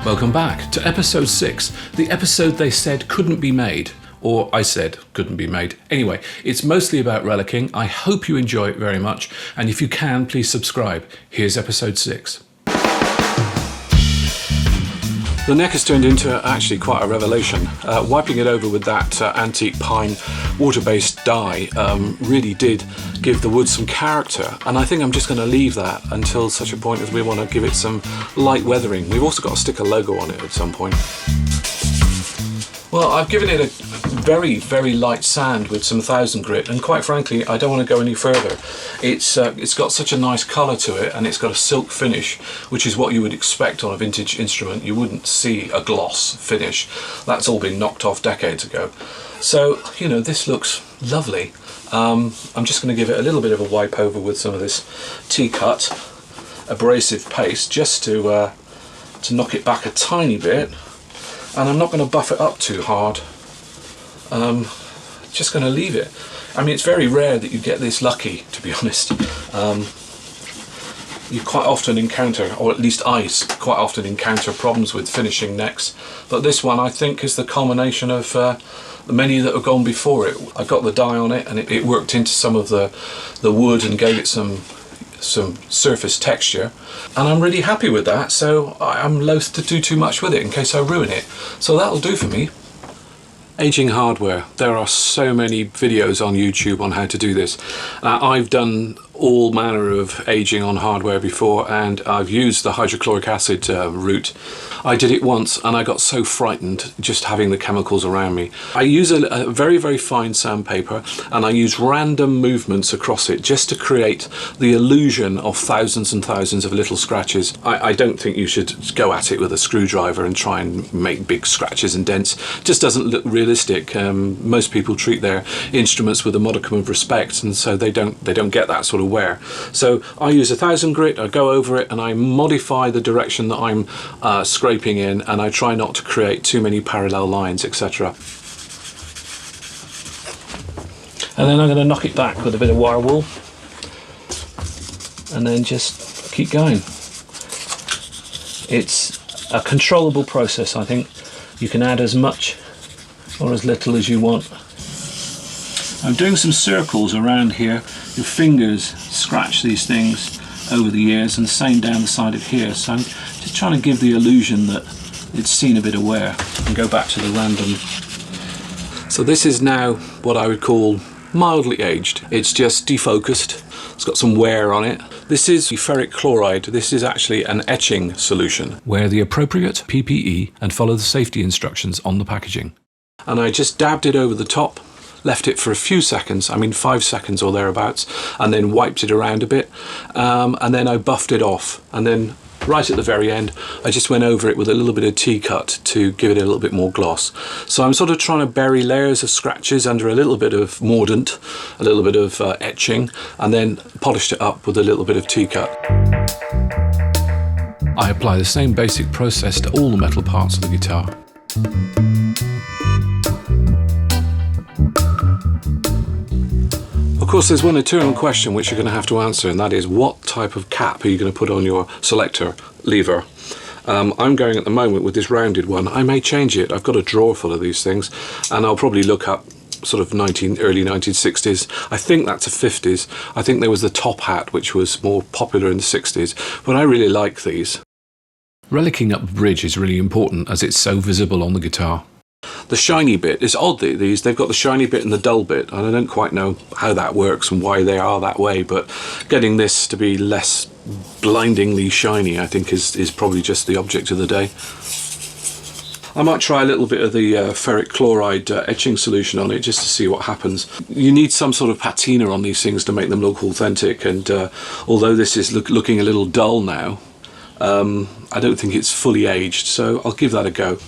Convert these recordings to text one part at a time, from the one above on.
Welcome back to episode 6, the episode they said couldn't be made, or I said couldn't be made. Anyway, it's mostly about relicing. I hope you enjoy it very much, and if you can, please subscribe. Here's episode 6. The neck has turned into actually quite a revelation. Wiping it over with that antique pine water-based dye really did give the wood some character, and I think I'm just going to leave that until such a point as we want to give it some light weathering. We've also got to stick a logo on it at some point. Well, I've given it a very, very light sand with some 1000 grit, and quite frankly, I don't want to go any further. It's got such a nice colour to it, and it's got a silk finish, which is what you would expect on a vintage instrument. You wouldn't see a gloss finish. That's all been knocked off decades ago. So, you know, this looks lovely. I'm just going to give it a little bit of a wipe over with some of this T-cut abrasive paste, just to knock it back a tiny bit. And I'm not going to buff it up too hard. Just going to leave it. I mean, it's very rare that you get this lucky, to be honest. You quite often encounter, or at least I quite often encounter, problems with finishing necks. But this one, I think, is the culmination of the many that have gone before it. I got the dye on it, and it worked into some of the wood and gave it some surface texture, and I'm really happy with that, so I'm loath to do too much with it in case I ruin it. So that'll do for me. Aging hardware. There are so many videos on YouTube on how to do this. I've done all manner of aging on hardware before, and I've used the hydrochloric acid route. I did it once and I got so frightened just having the chemicals around me. I use a very, very fine sandpaper, and I use random movements across it just to create the illusion of thousands and thousands of little scratches. I don't think you should go at it with a screwdriver and try and make big scratches and dents. It just doesn't look realistic. Most people treat their instruments with a modicum of respect, and so they don't get that sort of wear. So I use 1000 grit, I go over it and I modify the direction that I'm scraping in, and I try not to create too many parallel lines, etc. And then I'm going to knock it back with a bit of wire wool and then just keep going. It's a controllable process. I think you can add as much or as little as you want. I'm doing some circles around here. Your fingers scratch these things over the years, and the same down the side of here. So I'm just trying to give the illusion that it's seen a bit of wear, and go back to the random. So this is now what I would call mildly aged. It's just defocused. It's got some wear on it. This is ferric chloride. This is actually an etching solution. Wear the appropriate PPE and follow the safety instructions on the packaging. And I just dabbed it over the top, left it for a few seconds, I mean 5 seconds or thereabouts, and then wiped it around a bit, and then I buffed it off, and then right at the very end I just went over it with a little bit of T-cut to give it a little bit more gloss. So I'm sort of trying to bury layers of scratches under a little bit of mordant, a little bit of etching, and then polished it up with a little bit of T-cut. I apply the same basic process to all the metal parts of the guitar. Of course, there's one eternal question which you're going to have to answer, and that is, what type of cap are you going to put on your selector lever? I'm going at the moment with this rounded one. I may change it. I've got a drawer full of these things, and I'll probably look up sort of early 1960s. I think that's a 50s. I think there was the top hat, which was more popular in the 60s, but I really like these. Relicing up the bridge is really important as it's so visible on the guitar. The shiny bit, it's odd that they've got the shiny bit and the dull bit, and I don't quite know how that works and why they are that way, but getting this to be less blindingly shiny, I think, is probably just the object of the day. I might try a little bit of the ferric chloride etching solution on it just to see what happens. You need some sort of patina on these things to make them look authentic, and although this is looking a little dull now, I don't think it's fully aged, so I'll give that a go.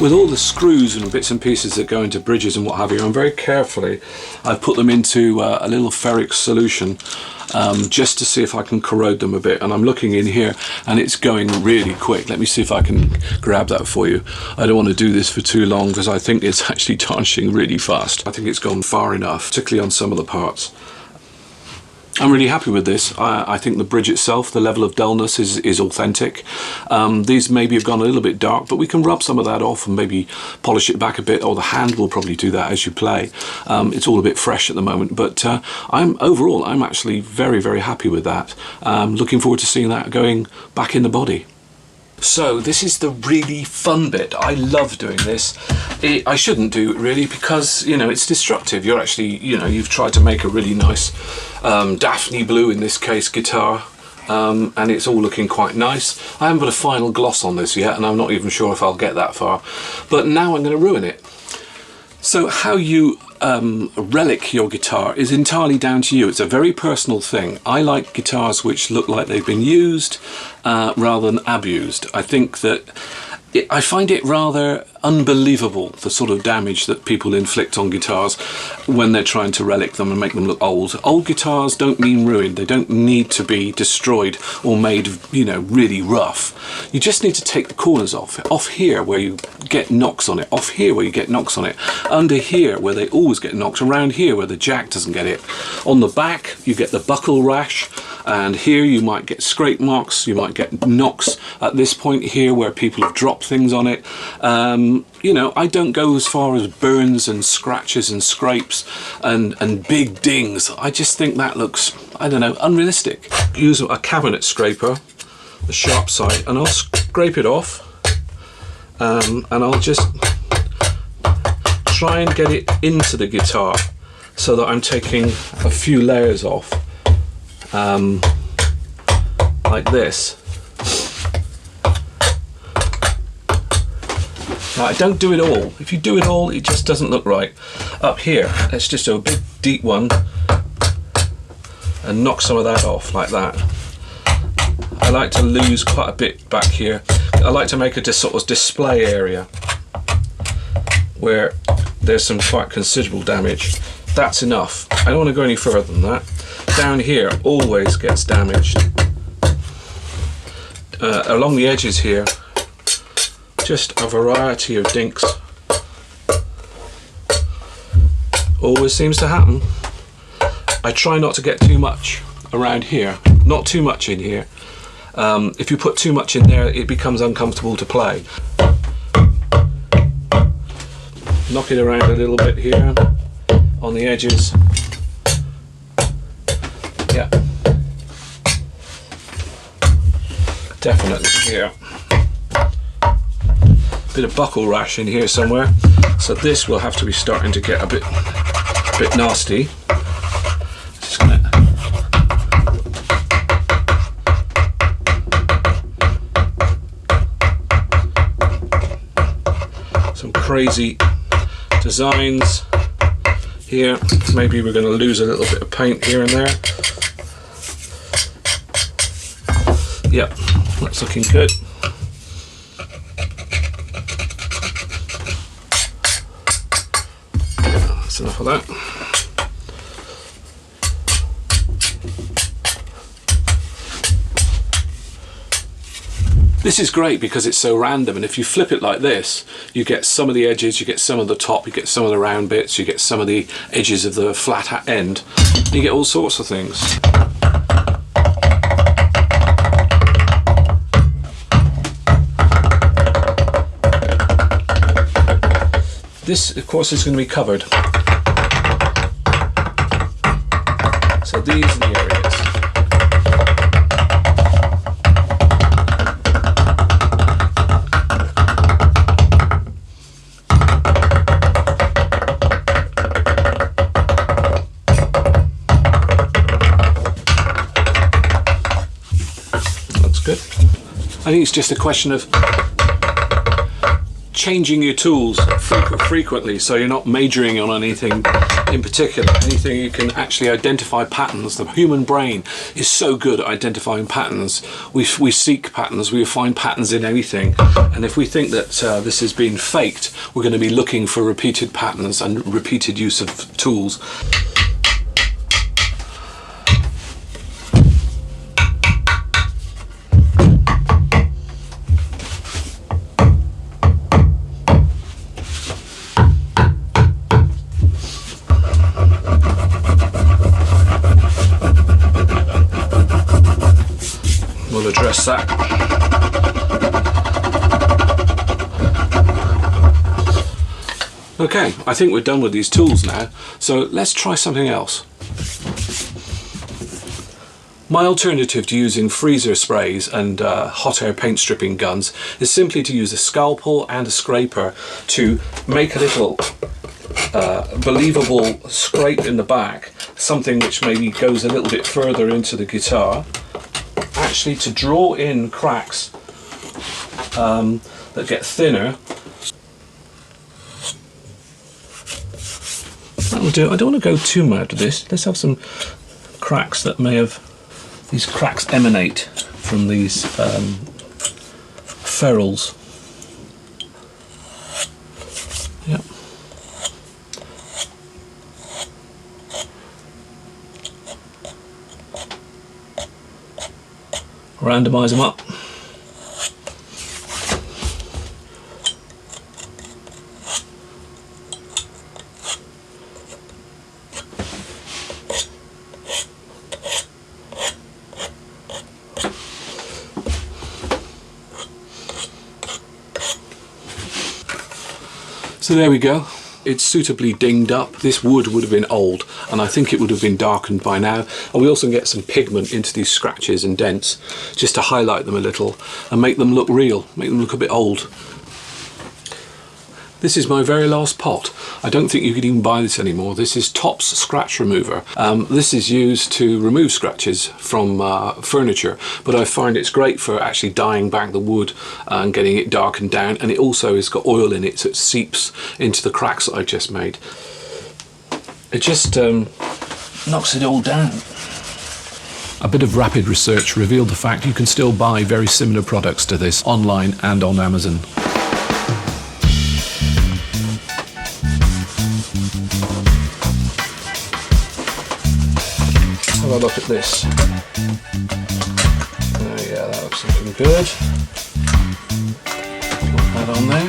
With all the screws and bits and pieces that go into bridges and what have you, I'm very carefully, I've put them into a little ferric solution, just to see if I can corrode them a bit. And I'm looking in here and it's going really quick. Let me see if I can grab that for you. I don't want to do this for too long because I think it's actually tarnishing really fast. I think it's gone far enough, particularly on some of the parts. I'm really happy with this. I think the bridge itself, the level of dullness is authentic. These maybe have gone a little bit dark, but we can rub some of that off and maybe polish it back a bit, or the hand will probably do that as you play. It's all a bit fresh at the moment, but overall I'm actually very, very happy with that. Looking forward to seeing that going back in the body. So this is the really fun bit. I love doing this. I shouldn't do it really because, you know, it's destructive. You're actually, you know, you've tried to make a really nice Daphne blue, in this case, guitar, and it's all looking quite nice. I haven't put a final gloss on this yet, and I'm not even sure if I'll get that far, but now I'm going to ruin it. So how you relic your guitar is entirely down to you. It's a very personal thing. I like guitars which look like they've been used rather than abused. I think that I find it rather unbelievable, the sort of damage that people inflict on guitars when they're trying to relic them and make them look old. Old guitars don't mean ruined. They don't need to be destroyed or made, you know, really rough. You just need to take the corners off. Off here where you get knocks on it, off here where you get knocks on it, under here where they always get knocks, around here where the jack doesn't get it. On the back you get the buckle rash, and here you might get scrape marks, you might get knocks at this point here where people have dropped things on it. You know, I don't go as far as burns and scratches and scrapes and big dings. I just think that looks, I don't know, unrealistic. Use a cabinet scraper, the sharp side, and I'll scrape it off, and I'll just try and get it into the guitar so that I'm taking a few layers off, like this. Now, I don't do it all. If you do it all, it just doesn't look right. Up here, let's just do a big deep one and knock some of that off like that. I like to lose quite a bit back here. I like to make a sort of display area where there's some quite considerable damage. That's enough. I don't want to go any further than that. Down here always gets damaged. Along the edges here, just a variety of dinks. Always seems to happen. I try not to get too much around here, not too much in here. If you put too much in there, it becomes uncomfortable to play. Knock it around a little bit here on the edges. Yeah, definitely here. Bit of buckle rash in here somewhere, so this will have to be starting to get a bit nasty. Just gonna some crazy designs here. Maybe we're going to lose a little bit of paint here and there. Yep, that's looking good. That's enough of that. This is great because it's so random, and if you flip it like this, you get some of the edges, you get some of the top, you get some of the round bits, you get some of the edges of the flat end, you get all sorts of things. This, of course, is going to be covered. So these are the areas. That's good. I think it's just a question of changing your tools frequently, so you're not majoring on anything in particular. Anything you can actually identify patterns. The human brain is so good at identifying patterns. We seek patterns, we find patterns in anything, and if we think that this has been faked, we're going to be looking for repeated patterns and repeated use of tools. that. Okay, I think we're done with these tools now, so let's try something else. My alternative to using freezer sprays and hot air paint stripping guns is simply to use a scalpel and a scraper to make a little believable scrape in the back, something which maybe goes a little bit further into the guitar, actually to draw in cracks that get thinner. That will do. I don't want to go too mad with this. Let's have some cracks that may have... These cracks emanate from these ferrules. Yep. Randomise them up. So there we go. It's suitably dinged up. This wood would have been old, and I think it would have been darkened by now. And we also get some pigment into these scratches and dents just to highlight them a little and make them look real, make them look a bit old. This is my very last pot. I don't think you could even buy this anymore. This is Topps Scratch Remover. This is used to remove scratches from furniture, but I find it's great for actually dyeing back the wood and getting it darkened down, and it also has got oil in it so it seeps into the cracks that I just made. It just knocks it all down. A bit of rapid research revealed the fact you can still buy very similar products to this online and on Amazon. Have a look at this. Oh yeah, that looks looking good. Put that on there.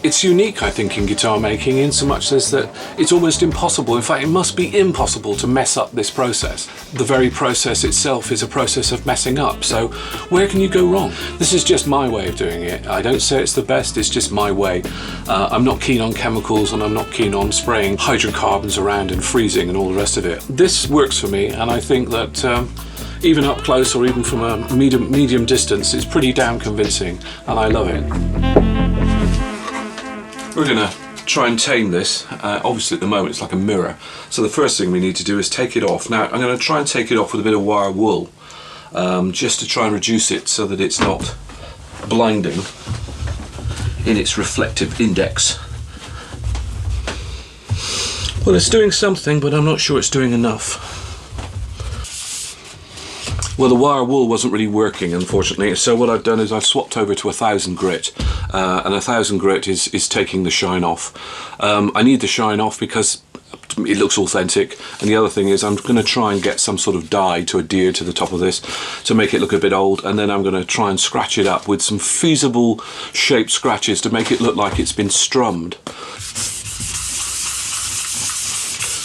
It's unique, I think, in guitar making in so much as that it's almost impossible, in fact it must be impossible to mess up this process. The very process itself is a process of messing up, so where can you go wrong? This is just my way of doing it. I don't say it's the best, it's just my way. I'm not keen on chemicals and I'm not keen on spraying hydrocarbons around and freezing and all the rest of it. This works for me, and I think that even up close or even from a medium distance, it's pretty damn convincing, and I love it. We're going to try and tame this. Obviously at the moment it's like a mirror, so the first thing we need to do is take it off. Now I'm going to try and take it off with a bit of wire wool, just to try and reduce it so that it's not blinding in its reflective index. Well, it's doing something, but I'm not sure it's doing enough. Well, the wire wool wasn't really working, unfortunately, so what I've done is I've swapped over to 1000 grit, and 1000 grit is taking the shine off. I need the shine off because it looks authentic, and the other thing is I'm going to try and get some sort of dye to adhere to the top of this to make it look a bit old, and then I'm going to try and scratch it up with some feasible shaped scratches to make it look like it's been strummed.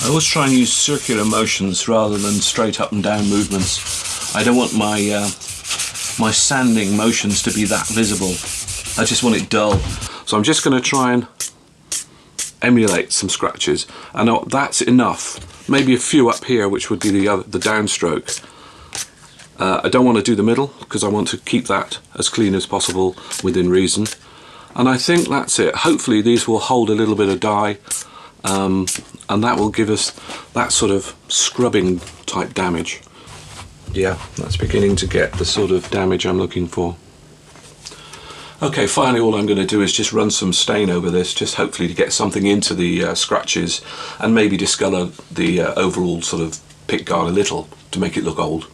I always try and use circular motions rather than straight up and down movements. I don't want my my sanding motions to be that visible. I just want it dull. So I'm just going to try and emulate some scratches, and that's enough. Maybe a few up here, which would be the downstroke. I don't want to do the middle because I want to keep that as clean as possible within reason. And I think that's it. Hopefully these will hold a little bit of dye, and that will give us that sort of scrubbing type damage. Yeah, that's beginning to get the sort of damage I'm looking for. Okay, finally all I'm going to do is just run some stain over this, just hopefully to get something into the scratches and maybe discolour the overall sort of pickguard a little to make it look old.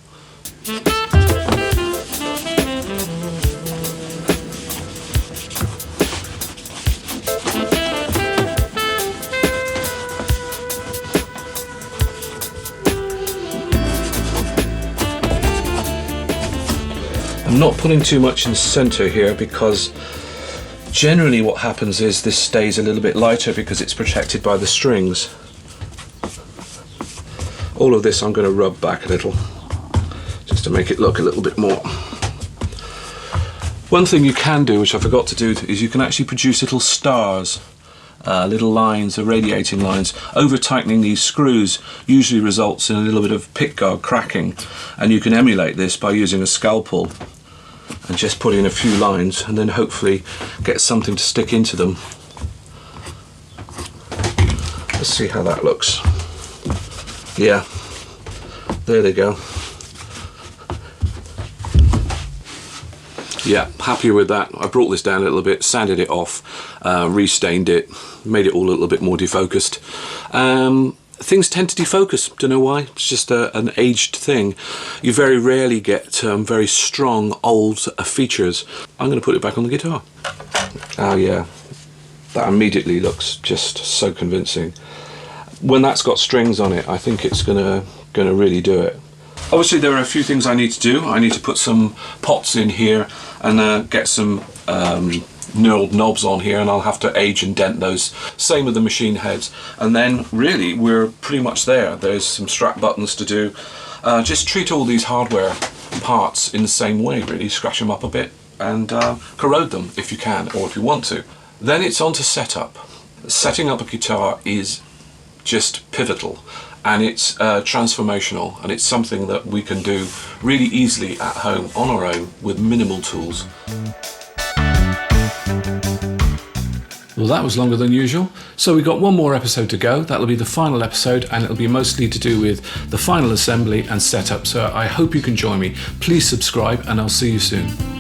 I'm not putting too much in the center here because generally what happens is this stays a little bit lighter because it's protected by the strings. All of this I'm going to rub back a little just to make it look a little bit more. One thing you can do, which I forgot to do, is you can actually produce little stars, little lines, radiating lines. Over tightening these screws usually results in a little bit of pickguard cracking, and you can emulate this by using a scalpel and just put in a few lines and then hopefully get something to stick into them. Let's see how that looks. Yeah, there they go. Yeah, happy with that. I brought this down a little bit, sanded it off, restained it, made it all a little bit more defocused. Things tend to defocus, don't know why, it's just an aged thing. You very rarely get very strong old features. I'm going to put it back on the guitar. Oh yeah, that immediately looks just so convincing. When that's got strings on it, I think it's gonna really do it. Obviously there are a few things I need to do. I need to put some pots in here and get some knurled knobs on here, and I'll have to age and dent those. Same with the machine heads. And then really we're pretty much there. There's some strap buttons to do. Just treat all these hardware parts in the same way really. Scratch them up a bit and corrode them if you can, or if you want to. Then it's on to setup. Setting up a guitar is just pivotal, and it's transformational, and it's something that we can do really easily at home on our own with minimal tools. Well, that was longer than usual, so we've got one more episode to go. That'll be the final episode, and it'll be mostly to do with the final assembly and setup, so I hope you can join me. Please subscribe, and I'll see you soon.